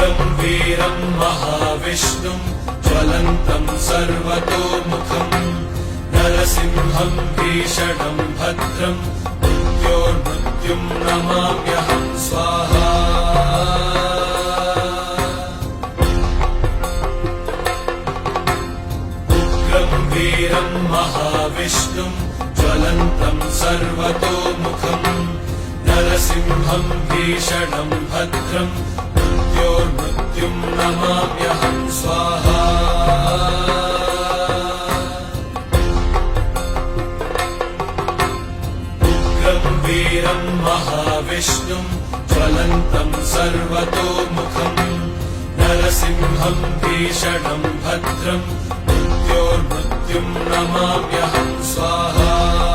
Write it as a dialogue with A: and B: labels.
A: उग्रं वीरं महाविष्णुं ज्वलन्तं सर्वतोमुखं नरसिंहं भीषणं भद्रं मृत्योर्मृत्युं नमाम्यहं स्वाहा। उग्रं वीरं महाविष्णुं ज्वलन्तं सर्वतोमुखं नरसिंहं भीषणं भद्रं मृत्योर्मृत्युं नमाम्यहं स्वाहा। उग्रं वीरं महाविष्णुं ज्वलन्तं सर्वतोमुखं नरसिंहं भीषणं भद्रं मृत्योर्मृत्युं नमाम्यहं स्वाहा।